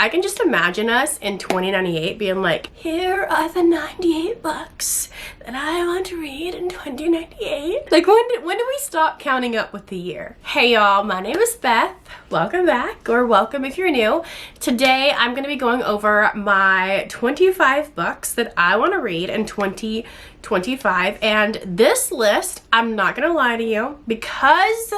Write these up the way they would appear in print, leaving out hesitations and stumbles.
I can just imagine us in 2098 being like, here are the 98 books that I want to read in 2098. Like, when do we stop counting up with the year? Hey y'all, my name is Beth. Welcome back, or welcome if you're new. Today I'm going to be going over my 25 books that I want to read in 2025. And this list, I'm not going to lie to you, because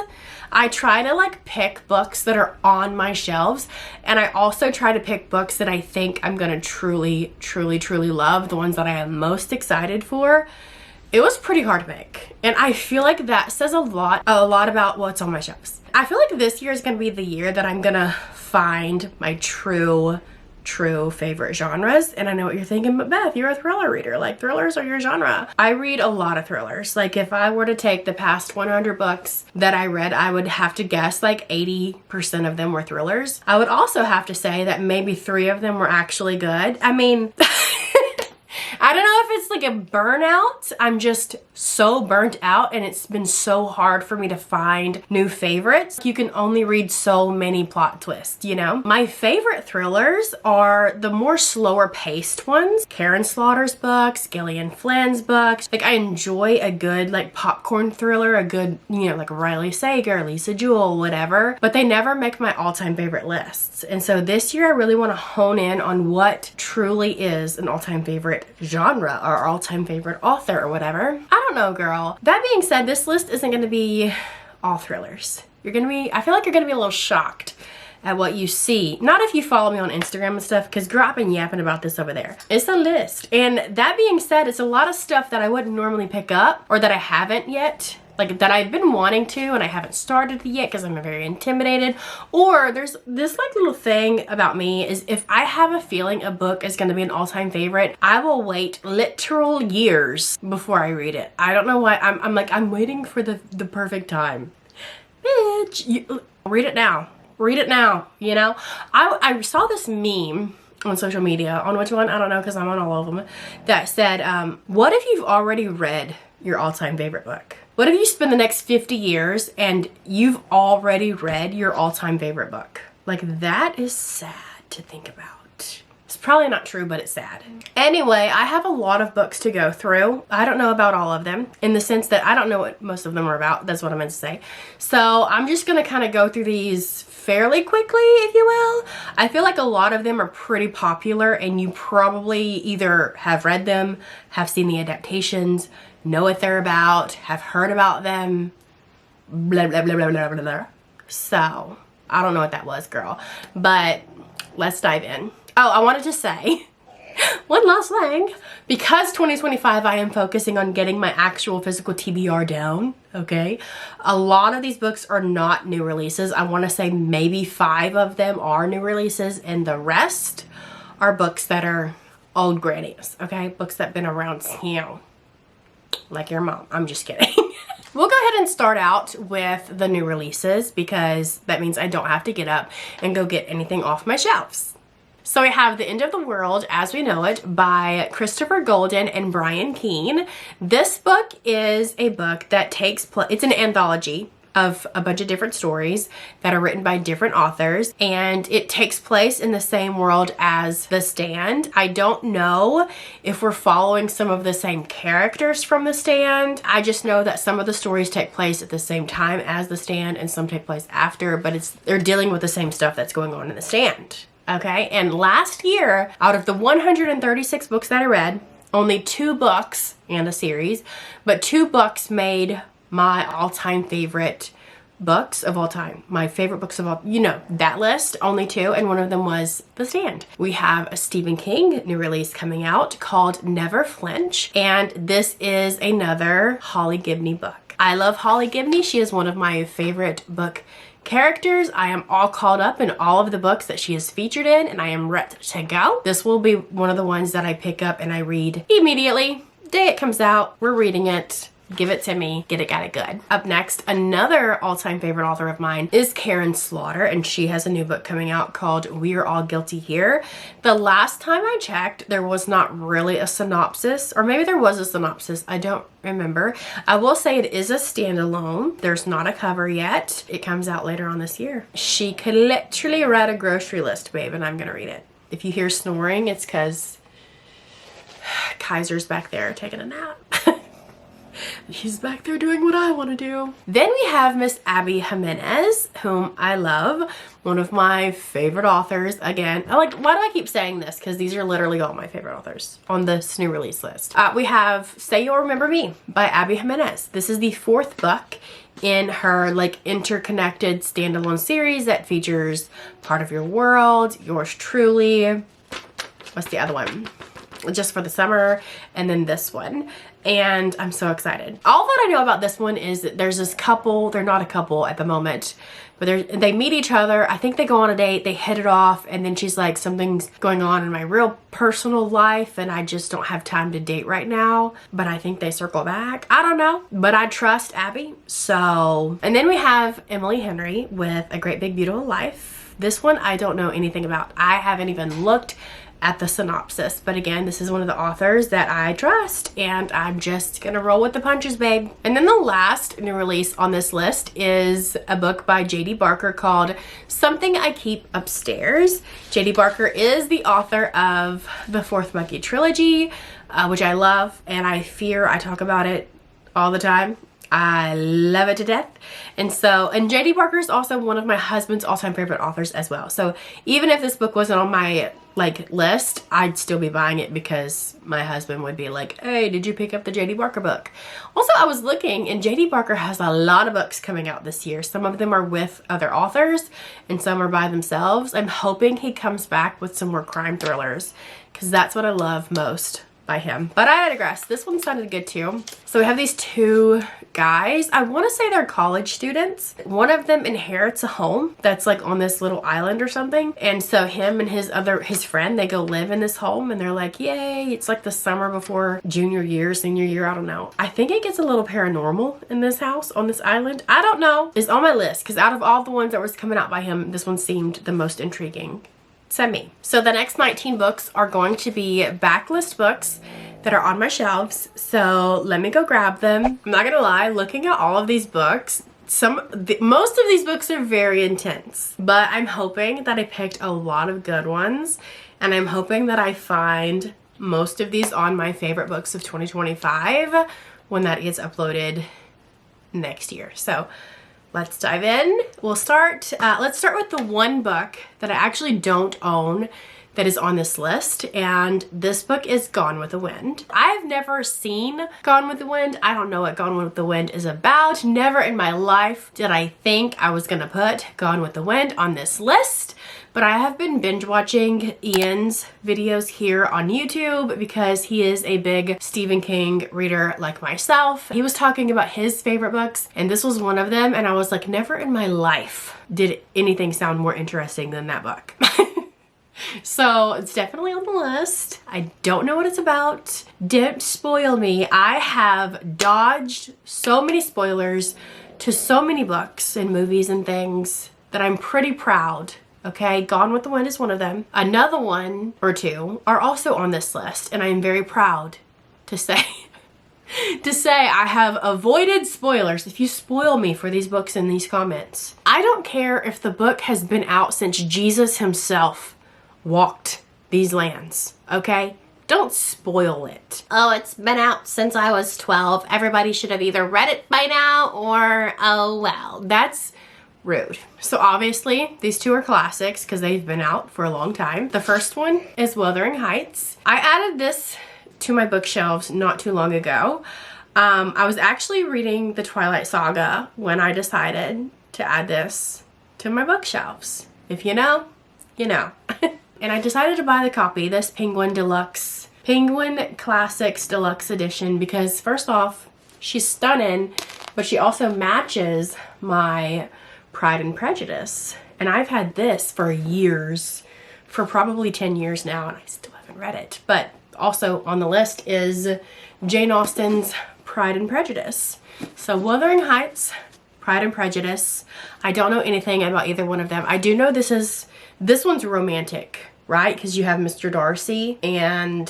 I try to like pick books that are on my shelves, and I also try to pick books that I think I'm gonna truly love, the ones that I am most excited for. It was pretty hard to pick, and I feel like that says a lot about what's on my shelves. I feel like this year is gonna be the year that I'm gonna find my true favorite genres. And I know what you're thinking, but Beth, you're a thriller reader. Like, thrillers are your genre. I read a lot of thrillers. Like, if I were to take the past 100 books that I read, I would have to guess like 80% of them were thrillers. I would also have to say that maybe 3 of them were actually good. I mean, I don't know if it's like a burnout. I'm just so burnt out, and it's been so hard for me to find new favorites. You can only read so many plot twists, you know? My favorite thrillers are the more slower paced ones. Karen Slaughter's books, Gillian Flynn's books. Like, I enjoy a good like popcorn thriller, a good, you know, like Riley Sager, Lisa Jewell, whatever. But they never make my all-time favorite lists. And so this year I really want to hone in on what truly is an all-time favorite genre or all-time favorite author or whatever. I don't know, girl. That being said, this list isn't going to be all thrillers. I feel like you're going to be a little shocked at what you see. Not if you follow me on Instagram and stuff, because girl, I've been yapping about this over there. It's a list. And that being said, it's a lot of stuff that I wouldn't normally pick up, or that I haven't yet. Like, that I've been wanting to and I haven't started yet because I'm very intimidated. Or there's this like little thing about me is, if I have a feeling a book is going to be an all-time favorite, I will wait literal years before I read it. I don't know why. I'm waiting for the perfect time. Bitch, read it now. Read it now, you know? I saw this meme on social media, on which one? I don't know, because I'm on all of them, that said, what if you've already read your all-time favorite book? What if you spend the next 50 years and you've already read your all-time favorite book? Like, that is sad to think about. It's probably not true, but it's sad. Anyway, I have a lot of books to go through. I don't know about all of them, in the sense that I don't know what most of them are about. That's what I meant to say. So I'm just gonna kind of go through these fairly quickly, if you will. I feel like a lot of them are pretty popular, and you probably either have read them, have seen the adaptations, know what they're about, have heard about them, blah, blah, blah, blah, blah, blah, blah. So, I don't know what that was, girl. But let's dive in. Oh, I wanted to say one last thing. Because 2025, I am focusing on getting my actual physical TBR down, okay? A lot of these books are not new releases. I want to say maybe 5 of them are new releases, and the rest are books that are old grannies, okay? Books that have been around, you know, like your mom. I'm just kidding. We'll go ahead and start out with the new releases, because that means I don't have to get up and go get anything off my shelves. So I have The End of the World as We Know It by Christopher Golden and Brian Keene. This book is a book that takes place, it's an anthology of a bunch of different stories that are written by different authors, and it takes place in the same world as The Stand. I don't know if we're following some of the same characters from The Stand. I just know that some of the stories take place at the same time as The Stand, and some take place after, but they're dealing with the same stuff that's going on in The Stand. Okay, and last year, out of the 136 books that I read, only 2 books, and a series, but 2 books made my all-time favorite books of all time. My favorite books of all, you know, that list, only 2, and one of them was The Stand. We have a Stephen King new release coming out called Never Flinch, and this is another Holly Gibney book. I love Holly Gibney. She is one of my favorite book characters. I am all caught up in all of the books that she is featured in, and I am ready to go. This will be one of the ones that I pick up and I read immediately. Day it comes out, we're reading it. Give it to me. Get it, got it good. Up next, another all-time favorite author of mine is Karen Slaughter, and she has a new book coming out called We're All Guilty Here. The last time I checked, there was not really a synopsis, or maybe there was a synopsis. I don't remember. I will say it is a standalone. There's not a cover yet. It comes out later on this year. She could literally write a grocery list, babe, and I'm gonna read it. If you hear snoring, it's because Kaiser's back there taking a nap. He's back there doing what I want to do. Then we have Miss Abby Jimenez, whom I love. One of my favorite authors. Again, why do I keep saying this? Because these are literally all my favorite authors on this new release list. We have Say You'll Remember Me by Abby Jimenez. This is the 4th book in her like interconnected standalone series that features Part of Your World, Yours Truly. What's the other one? Just for the Summer, and then this one. And I'm so excited. All that I know about this one is that there's this couple. They're not a couple at the moment, but they meet each other. I think they go on a date, they hit it off, and then she's like, something's going on in my real personal life and I just don't have time to date right now. But I think they circle back. I don't know, but I trust Abby. So, and then we have Emily Henry with A Great Big Beautiful Life. This one I don't know anything about. I haven't even looked at the synopsis, but again, this is one of the authors that I trust, and I'm just gonna roll with the punches, babe. And then the last new release on this list is a book by J.D. Barker called Something I Keep Upstairs. J.D. Barker is the author of the 4th Monkey trilogy, which I love, and I fear I talk about it all the time. I love it to death. And J.D. Barker is also one of my husband's all-time favorite authors as well. So even if this book wasn't on my list, I'd still be buying it because my husband would be like, hey, did you pick up the J.D. Barker book? Also, I was looking, and J.D. Barker has a lot of books coming out this year. Some of them are with other authors and some are by themselves. I'm hoping he comes back with some more crime thrillers because that's what I love most by him. But I digress. This one sounded good too. So we have these 2 guys. I want to say they're college students. One of them inherits a home that's like on this little island or something. And so him and his friend, they go live in this home, and they're like, yay, it's like the summer before junior year, senior year, I don't know. I think it gets a little paranormal in this house, on this island. I don't know. It's on my list because out of all the ones that was coming out by him, this one seemed the most intriguing to me. So the next 19 books are going to be Backlist books that are on my shelves. So let me go grab them. I'm not gonna lie, looking at all of these books, most of these books are very intense, but I'm hoping that I picked a lot of good ones, and I'm hoping that I find most of these on my favorite books of 2025 when that gets uploaded next year. So let's dive in. Let's start with the one book that I actually don't own that is on this list, and this book is Gone with the Wind. I've never seen Gone with the Wind. I don't know what Gone with the Wind is about. Never in my life did I think I was gonna put Gone with the Wind on this list, but I have been binge watching Ian's videos here on YouTube because he is a big Stephen King reader like myself. He was talking about his favorite books, and this was one of them, and I was like, never in my life did anything sound more interesting than that book. So it's definitely on the list. I don't know what it's about. Don't spoil me. I have dodged so many spoilers to so many books and movies and things that I'm pretty proud. Okay, Gone with the Wind is one of them. Another one or 2 are also on this list, and I am very proud to say I have avoided spoilers. If you spoil me for these books in these comments, I don't care if the book has been out since Jesus himself walked these lands, okay? Don't spoil it. Oh, it's been out since I was 12. Everybody should have either read it by now or, oh well. That's rude. So obviously, these 2 are classics because they've been out for a long time. The first one is Wuthering Heights. I added this to my bookshelves not too long ago. I was actually reading the Twilight Saga when I decided to add this to my bookshelves. If you know, you know. And I decided to buy the copy, this Penguin Classics Deluxe Edition, because first off, she's stunning, but she also matches my Pride and Prejudice. And I've had this for years, for probably 10 years now, and I still haven't read it. But also on the list is Jane Austen's Pride and Prejudice. So Wuthering Heights, Pride and Prejudice. I don't know anything about either one of them. I do know this one's romantic, right? Because you have Mr. Darcy and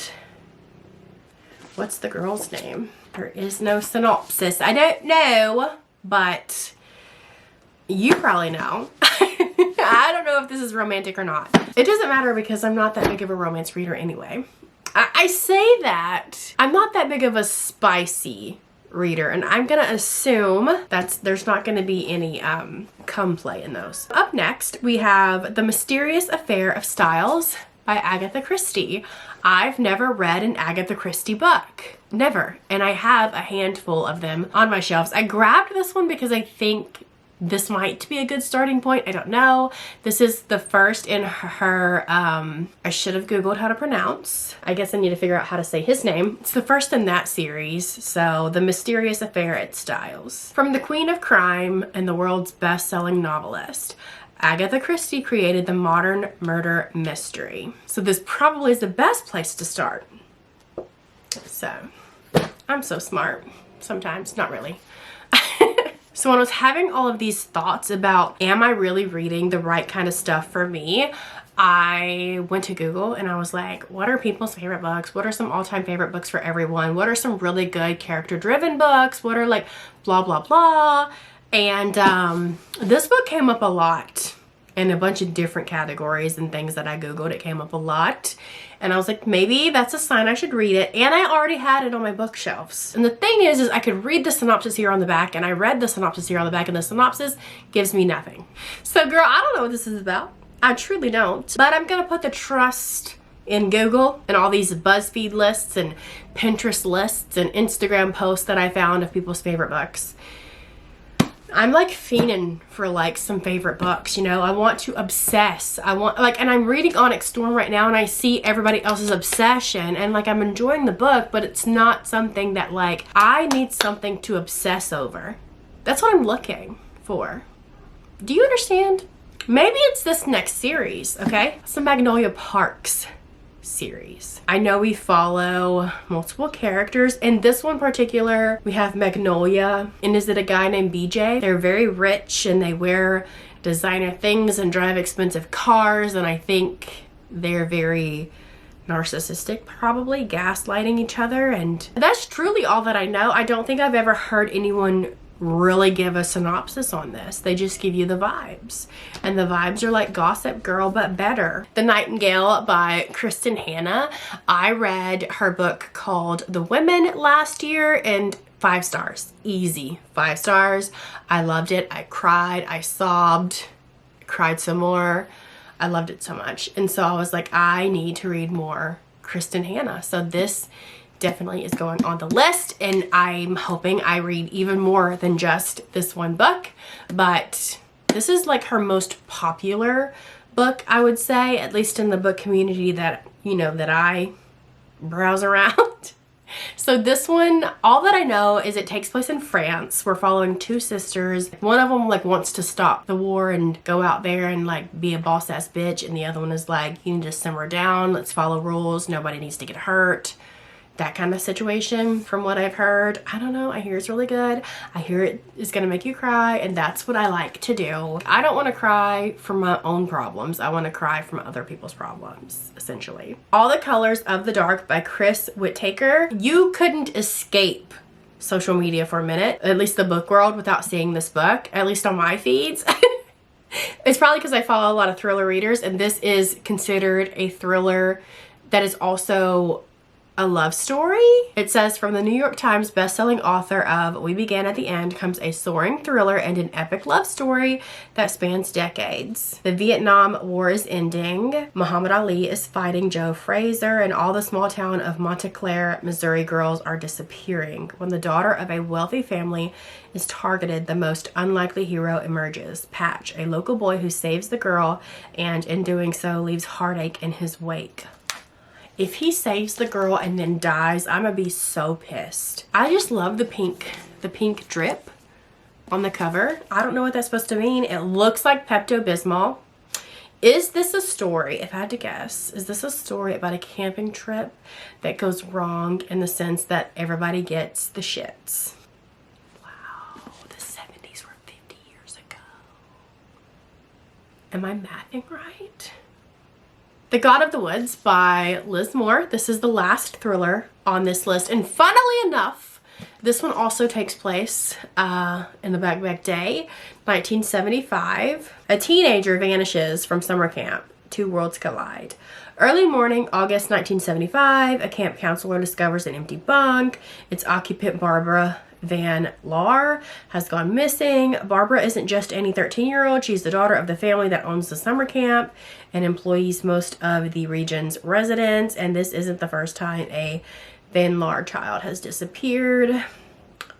what's the girl's name? There is no synopsis. I don't know, but you probably know. I don't know if this is romantic or not. It doesn't matter because I'm not that big of a romance reader anyway. I say that I'm not that big of a spicy reader, and I'm gonna assume there's not gonna be any cum play in those. Up next, we have The Mysterious Affair of Styles by Agatha Christie. I've never read an Agatha Christie book. Never. And I have a handful of them on my shelves. I grabbed this one because I think this might be a good starting point. I don't know. This is the first in her, I should have Googled how to pronounce. I guess I need to figure out how to say his name. It's the first in that series. So The Mysterious Affair at Styles. From the Queen of Crime and the world's best-selling novelist, Agatha Christie created the modern murder mystery. So this probably is the best place to start. So, I'm so smart. Sometimes, not really. So when I was having all of these thoughts about, am I really reading the right kind of stuff for me? I went to Google and I was like, what are people's favorite books? What are some all-time favorite books for everyone? What are some really good character-driven books? What are like blah, blah, blah? And this book came up a lot in a bunch of different categories and things that I Googled. It came up a lot. And I was like, maybe that's a sign I should read it. And I already had it on my bookshelves. And the thing is I could read the synopsis here on the back, and I read the synopsis here on the back, and the synopsis gives me nothing. So girl, I don't know what this is about. I truly don't. But I'm gonna put the trust in Google and all these BuzzFeed lists and Pinterest lists and Instagram posts that I found of people's favorite books. I'm like fiending for like some favorite books, you know. I want to obsess. And I'm reading Onyx Storm right now and I see everybody else's obsession and like I'm enjoying the book, but it's not something that like I need something to obsess over. That's what I'm looking for. Do you understand? Maybe it's this next series, okay? It's the Magnolia Parks series. I know we follow multiple characters. In this one particular, we have Magnolia, and is it a guy named BJ? They're very rich and they wear designer things and drive expensive cars, and I think they're very narcissistic, probably gaslighting each other, and that's truly all that I know. I don't think I've ever heard anyone really give a synopsis on this. They just give you the vibes, and the vibes are like Gossip Girl but better. The Nightingale by Kristen Hanna. I read her book called The Women last year, and 5 stars. Easy 5 stars. I loved it. I cried, I sobbed, cried some more. I loved it so much, and so I was like, I need to read more Kristen Hanna. So this definitely is going on the list, and I'm hoping I read even more than just this one book. But this is like her most popular book, I would say, at least in the book community that, you know, that I browse around. So this one, all that I know is it takes place in France. We're following 2 sisters. One of them like wants to stop the war and go out there and like be a boss ass bitch, and the other one is like, you need to simmer down, let's follow rules, nobody needs to get hurt. That kind of situation from what I've heard. I don't know, I hear it's really good. I hear it is gonna make you cry, and that's what I like to do. I don't want to cry from my own problems. I want to cry from other people's problems, essentially. All the Colors of the Dark by Chris Whittaker. You couldn't escape social media for a minute, at least the book world, without seeing this book, at least on my feeds. It's probably because I follow a lot of thriller readers, and this is considered a thriller that is also a love story. It says, from the New York Times bestselling author of We Began at the End comes a soaring thriller and an epic love story that spans decades. The Vietnam War is ending. Muhammad Ali is fighting Joe Frazier, and all the small town of Montclair, Missouri girls are disappearing. When the daughter of a wealthy family is targeted, the most unlikely hero emerges. Patch, a local boy who saves the girl, and in doing so leaves heartache in his wake. If he saves the girl and then dies, I'm gonna be so pissed. I just love the pink drip on the cover. I don't know what that's supposed to mean. It looks like Pepto-Bismol. Is this a story, if I had to guess, is this a story about a camping trip that goes wrong in the sense that everybody gets the shits? Wow, the 70s were 50 years ago. Am I mathing right? The God of the Woods by Liz Moore. This is the last thriller on this list. And funnily enough, this one also takes place in the back day, 1975. A teenager vanishes from summer camp. Two worlds collide. Early morning, August 1975, a camp counselor discovers an empty bunk. Its occupant, Barbara Van Laar, has gone missing. Barbara isn't just any 13-year-old. She's the daughter of the family that owns the summer camp and employs most of the region's residents. And this isn't the first time a Van Laar child has disappeared,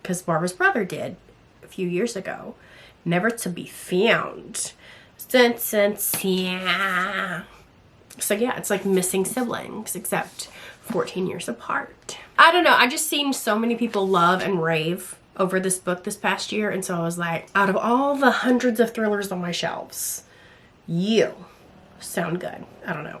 because Barbara's brother did a few years ago. Never to be found. Yeah. So yeah, it's like missing siblings, except 14 years apart. I don't know, I just seen so many people love and rave over this book this past year, and so I was like, out of all the hundreds of thrillers on my shelves, you sound good. I don't know.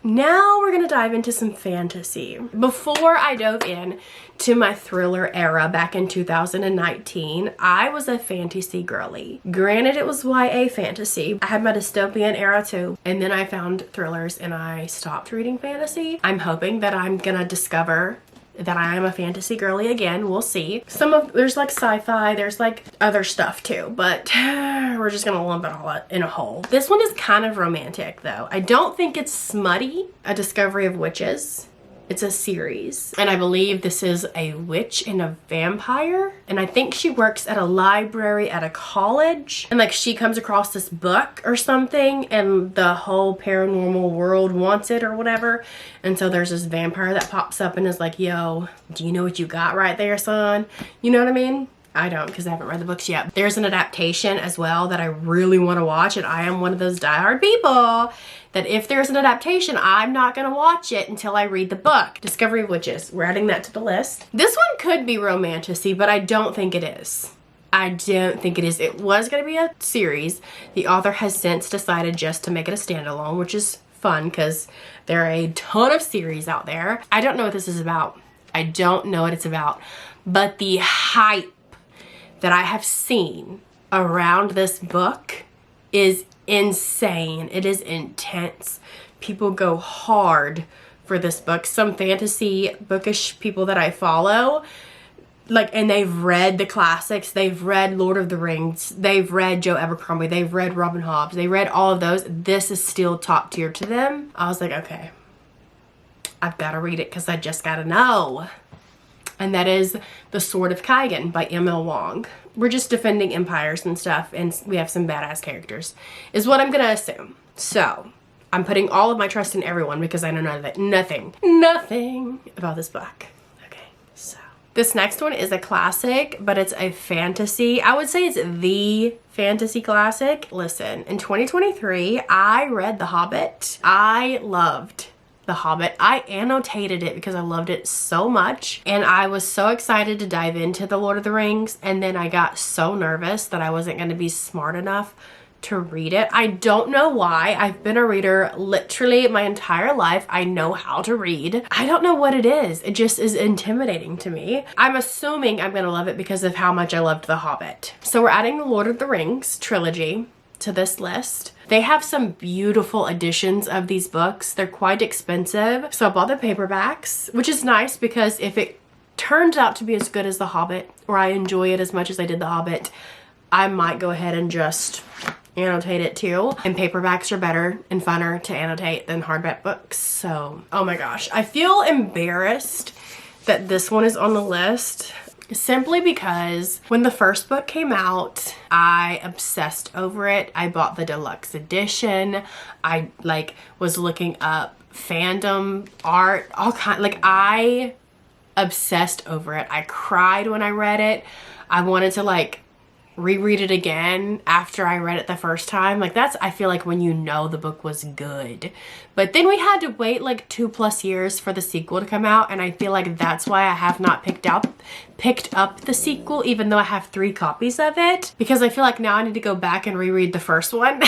Now we're gonna dive into some fantasy. Before I dove in to my thriller era back in 2019, I was a fantasy girly. Granted, it was YA fantasy. I had my dystopian era too, and then I found thrillers and I stopped reading fantasy. I'm hoping that I'm gonna discover that I am a fantasy girly again. We'll see. There's like sci-fi, there's like other stuff too, but we're just gonna lump it all in a whole. This one is kind of romantic though. I don't think it's smutty. A Discovery of Witches. It's a series, and I believe this is a witch and a vampire, and I think she works at a library at a college, and like she comes across this book or something, and the whole paranormal world wants it or whatever, and so there's this vampire that pops up and is like, yo, do you know what you got right there, son? You know what I mean? I don't, because I haven't read the books yet. There's an adaptation as well that I really want to watch, and I am one of those diehard people that if there's an adaptation, I'm not going to watch it until I read the book. Discovery of Witches. We're adding that to the list. This one could be romantasy, but I don't think it is. I don't think it is. It was going to be a series. The author has since decided just to make it a standalone, which is fun because there are a ton of series out there. I don't know what this is about. I don't know what it's about. But the hype that I have seen around this book is insane. It is intense. People go hard for this book. Some fantasy bookish people that I follow, like, and they've read the classics. They've read Lord of the Rings. They've read Joe Abercrombie. They've read Robin Hobbs. They read all of those. This is still top tier to them. I was like, okay, I've got to read it because I just got to know. And that is The Sword of Kaigan by M.L. Wong. We're just defending empires and stuff, and we have some badass characters, is what I'm gonna assume. So, I'm putting all of my trust in everyone because I know nothing about this book. Okay, so. This next one is a classic, but it's a fantasy. I would say it's the fantasy classic. Listen, in 2023, I read The Hobbit. I loved The Hobbit. I annotated it because I loved it so much, and I was so excited to dive into The Lord of the Rings, and then I got so nervous that I wasn't going to be smart enough to read it. I don't know why. I've been a reader literally my entire life. I know how to read. I don't know what it is. It just is intimidating to me. I'm assuming I'm going to love it because of how much I loved The Hobbit. So we're adding The Lord of the Rings trilogy to this list. They have some beautiful editions of these books. They're quite expensive. So I bought the paperbacks, which is nice because if it turns out to be as good as The Hobbit, or I enjoy it as much as I did The Hobbit, I might go ahead and just annotate it too. And paperbacks are better and funner to annotate than hardback books. So, oh my gosh. I feel embarrassed that this one is on the list. Simply because when the first book came out, I obsessed over it. I bought the deluxe edition. I was looking up fandom art, all kind. I obsessed over it. I cried when I read it. I wanted to reread it again after I read it the first time. That's, I feel like, when you know the book was good. But then we had to wait 2+ years for the sequel to come out, and I feel like that's why I have not picked up the sequel, even though I have 3 copies of it, because I feel like now I need to go back and reread the first one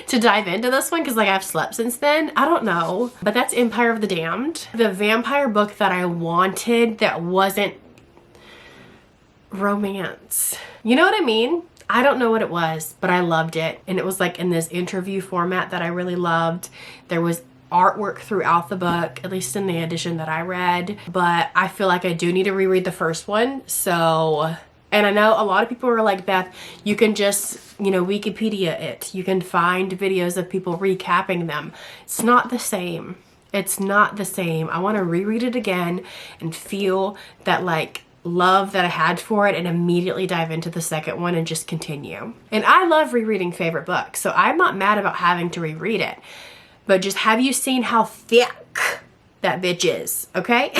to dive into this one because like I've slept since then. I don't know. But that's Empire of the Damned. The vampire book that I wanted that wasn't romance. You know what I mean? I don't know what it was, but I loved it. And it was like in this interview format that I really loved. There was artwork throughout the book, at least in the edition that I read. But I feel like I do need to reread the first one. So, and I know a lot of people are like, Beth, you can just, you know, Wikipedia it. You can find videos of people recapping them. It's not the same. It's not the same. I want to reread it again and feel that like love that I had for it and immediately dive into the second one and just continue. And I love rereading favorite books, so I'm not mad about having to reread it. But just have you seen how thick that bitch is, okay?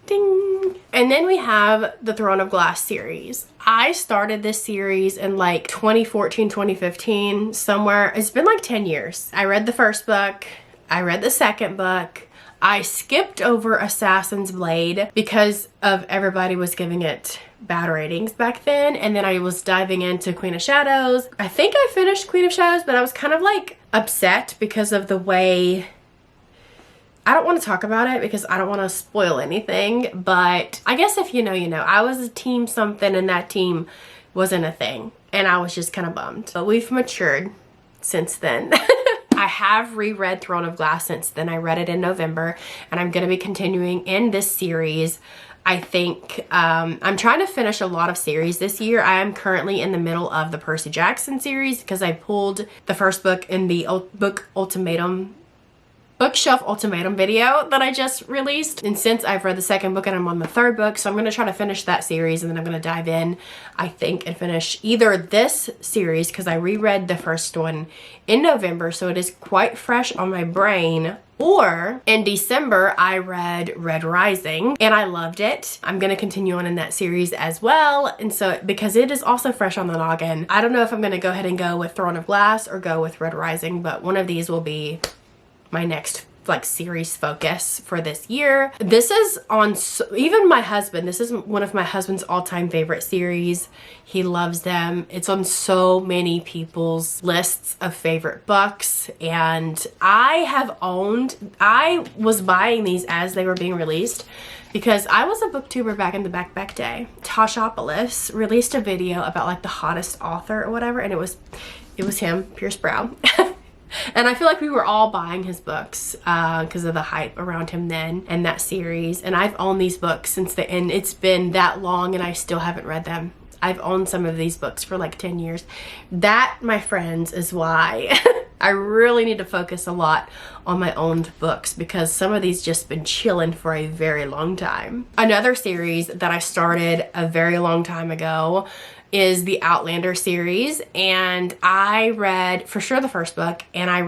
Ding. And then we have the Throne of Glass series. I started this series in like 2014, 2015, somewhere. It's been like 10 years. I read the first book. I read the second book. I skipped over Assassin's Blade because of everybody was giving it bad ratings back then. And then I was diving into Queen of Shadows. I think I finished Queen of Shadows, but I was kind of like upset because of the way... I don't want to talk about it because I don't want to spoil anything, but I guess if you know, you know. I was a team something and that team wasn't a thing, and I was just kind of bummed. But we've matured since then. I have reread Throne of Glass since then. I read it in November, and I'm going to be continuing in this series. I think I'm trying to finish a lot of series this year. I am currently in the middle of the Percy Jackson series because I pulled the first book in the bookshelf ultimatum video that I just released. And since I've read the second book and I'm on the third book, so I'm going to try to finish that series, and then I'm going to dive in, I think, and finish either this series because I reread the first one in November, so it is quite fresh on my brain. Or in December, I read Red Rising and I loved it. I'm going to continue on in that series as well. And so because it is also fresh on the noggin, I don't know if I'm going to go ahead and go with Throne of Glass or go with Red Rising, but one of these will be my next like series focus for this year. This is on, even my husband, this is one of my husband's all-time favorite series. He loves them. It's on so many people's lists of favorite books, and I was buying these as they were being released because I was a booktuber back in the back day. Tashopolis released a video about like the hottest author or whatever, and it was him, Pierce Brown. And I feel like we were all buying his books because of the hype around him then and that series. And I've owned these books since the end. It's been that long and I still haven't read them. I've owned some of these books for like 10 years. That, my friends, is why I really need to focus a lot on my owned books because some of these just been chilling for a very long time. Another series that I started a very long time ago is the Outlander series, and I read for sure the first book, and I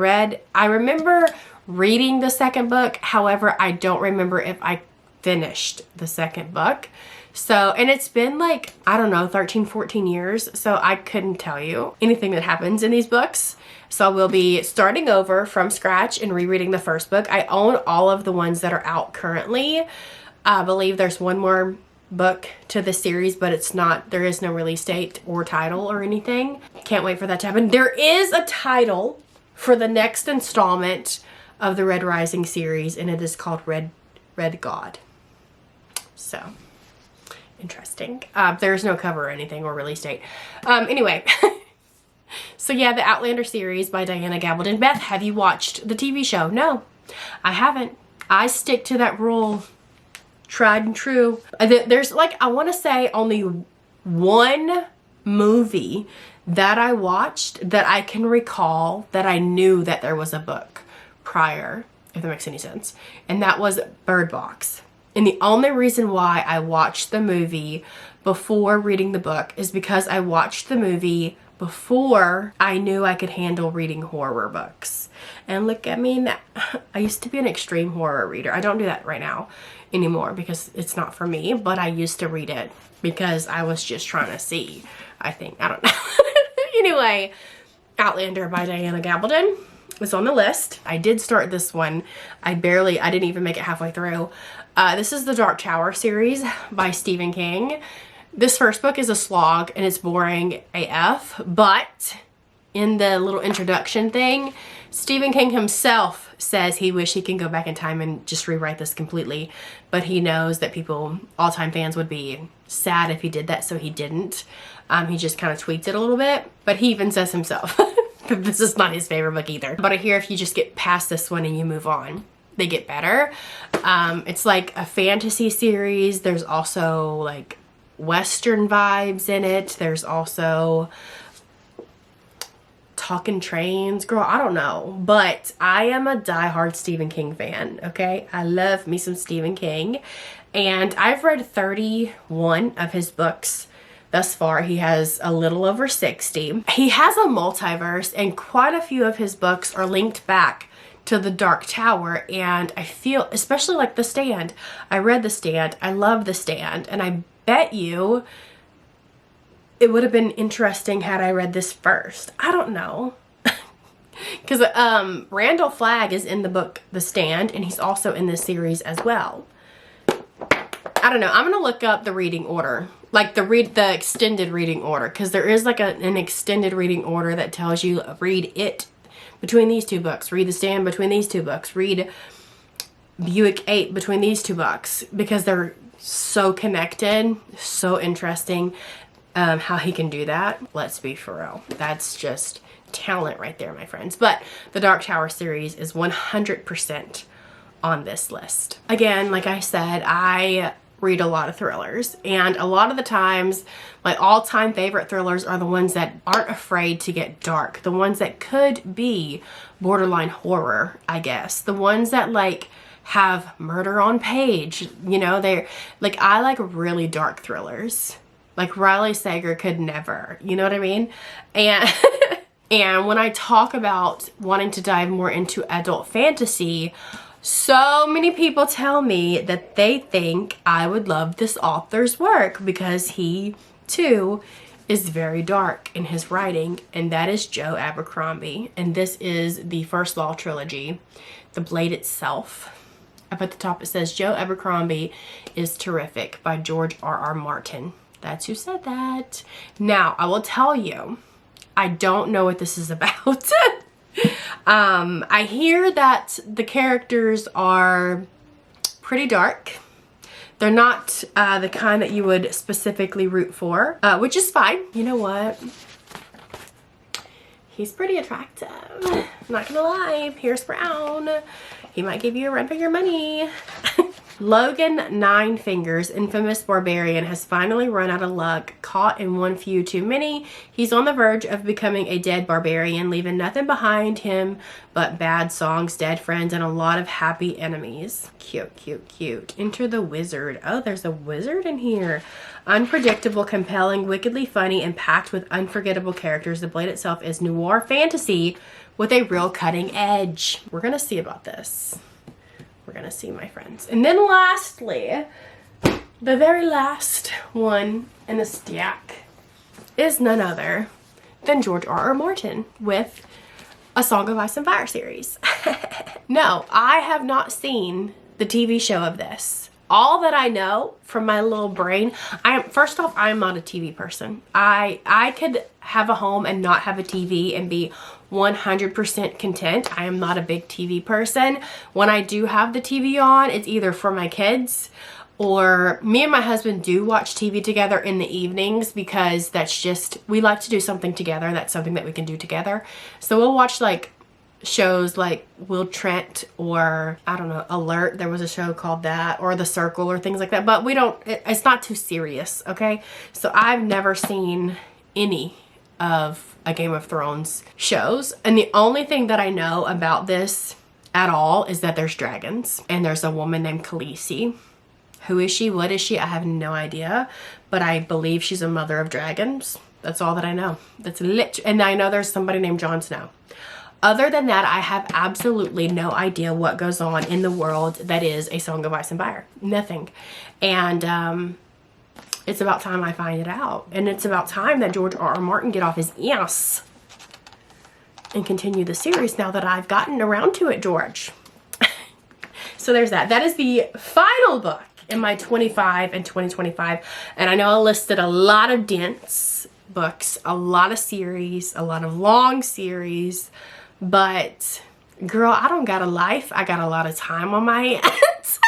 remember reading the second book. However, I don't remember if I finished the second book. So, and it's been like, I don't know, 13, 14 years. So I couldn't tell you anything that happens in these books. So I will be starting over from scratch and rereading the first book. I own all of the ones that are out currently. I believe there's one more book to the series, but there is no release date or title or anything. Can't wait for that to happen. There is a title for the next installment of the Red Rising series, and it is called Red God. So interesting. There's no cover or anything or release date. Anyway, so yeah, the Outlander series by Diana Gabaldon. Beth, have you watched the TV show? No, I haven't. I stick to that rule. Tried and true. There's like, I want to say only one movie that I watched that I can recall that I knew that there was a book prior, if that makes any sense. And that was Bird Box. And the only reason why I watched the movie before reading the book is because I watched the movie before I knew I could handle reading horror books. And look at me now. I used to be an extreme horror reader. I don't do that right now anymore because it's not for me, but I used to read it because I was just trying to see, I think. I don't know. Anyway, Outlander by Diana Gabaldon was on the list. I did start this one. I didn't even make it halfway through. This is the Dark Tower series by Stephen King. This first book is a slog and it's boring AF, but in the little introduction thing, Stephen King himself says he wished he can go back in time and just rewrite this completely, but he knows that people, all-time fans, would be sad if he did that, so he didn't. He just kind of tweaked it a little bit, but he even says himself this is not his favorite book either. But I hear if you just get past this one and you move on, they get better. It's like a fantasy series. There's also like Western vibes in it. There's also talking trains, girl, I don't know, but I am a diehard Stephen King fan, okay? I love me some Stephen King, and I've read 31 of his books thus far. He has a little over 60. He has a multiverse, and quite a few of his books are linked back to the Dark Tower, and I feel, especially like The Stand. I read The Stand, I love The Stand, and I bet you it would have been interesting had I read this first. I don't know. Because Randall Flagg is in the book The Stand, and he's also in this series as well. I don't know. I'm going to look up the reading order. Like the extended reading order. Because there is like an extended reading order that tells you read it between these two books. Read The Stand between these two books. Read Buick 8 between these two books. Because they're so connected. So interesting. How he can do that. Let's be for real. That's just talent right there, my friends. But the Dark Tower series is 100% on this list. Again, like I said, I read a lot of thrillers, and a lot of the times my all-time favorite thrillers are the ones that aren't afraid to get dark, the ones that could be borderline horror, I guess, the ones that like have murder on page, you know. They're like, I like really dark thrillers. Like Riley Sager could never, you know what I mean? And and when I talk about wanting to dive more into adult fantasy, so many people tell me that they think I would love this author's work because he too is very dark in his writing, and that is Joe Abercrombie. And this is the First Law trilogy, The Blade Itself. Up at the top it says Joe Abercrombie is terrific by George R.R. Martin. That's who said that. Now, I will tell you, I don't know what this is about. I hear that the characters are pretty dark. They're not the kind that you would specifically root for, which is fine. You know what? He's pretty attractive. I'm not gonna lie. Pierce Brown. He might give you a run for your money. Logan Nine Fingers, infamous barbarian, has finally run out of luck. Caught in one feud too many, he's on the verge of becoming a dead barbarian, leaving nothing behind him but bad songs, dead friends, and a lot of happy enemies. Cute, cute, cute. Enter the wizard. Oh, there's a wizard in here. Unpredictable, compelling, wickedly funny, and packed with unforgettable characters, The Blade Itself is noir fantasy with a real cutting edge. We're gonna see about this. We're gonna see, my friends. And then lastly, the very last one in the stack is none other than George R.R. Martin with A Song of Ice and Fire series. No, I have not seen the TV show of this. All that I know from my little brain, first off, I'm not a TV person. I could have a home and not have a TV and be 100% content. I am not a big TV person. When I do have the TV on, it's either for my kids, or me and my husband do watch TV together in the evenings because that's just, we like to do something together. That's something that we can do together. So we'll watch like shows like Will Trent, or I don't know, Alert. There was a show called that, or The Circle, or things like that. But we don't, it's not too serious, okay? So I've never seen any of a Game of Thrones shows. And the only thing that I know about this at all is that there's dragons. And there's a woman named Khaleesi. Who is she? What is she? I have no idea. But I believe she's a mother of dragons. That's all that I know. That's lit. And I know there's somebody named Jon Snow. Other than that, I have absolutely no idea what goes on in the world that is A Song of Ice and Fire. Nothing. And it's about time I find it out. And it's about time that George R.R. Martin get off his ass and continue the series now that I've gotten around to it, George. So there's that. That is the final book in my 25 and 2025. And I know I listed a lot of dents, books, a lot of series, a lot of long series, but girl, I don't got a life. I got a lot of time on my hands.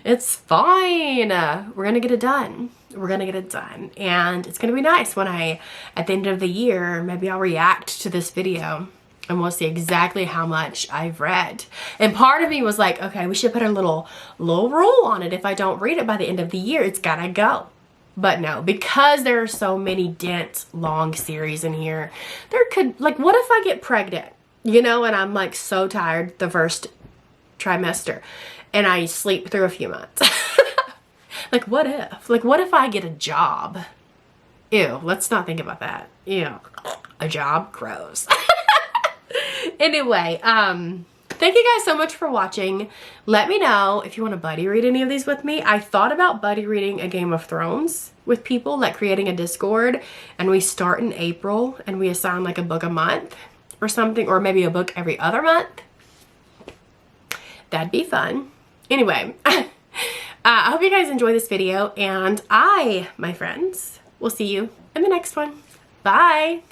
It's fine. We're gonna get it done. We're gonna get it done. And it's gonna be nice when at the end of the year, maybe I'll react to this video and we'll see exactly how much I've read. And part of me was like, okay, we should put a little rule on it. If I don't read it by the end of the year, it's gotta go. But no, because there are so many dense, long series in here, there could, like, what if I get pregnant, you know, and I'm like so tired the first trimester and I sleep through a few months? Like, what if? Like, what if I get a job? Ew, let's not think about that. Ew, a job? Gross. Anyway, thank you guys so much for watching. Let me know if you want to buddy read any of these with me. I thought about buddy reading a Game of Thrones with people, like creating a Discord, and we start in April and we assign like a book a month or something, or maybe a book every other month. That'd be fun. Anyway, I hope you guys enjoy this video, and my friends, will see you in the next one. Bye.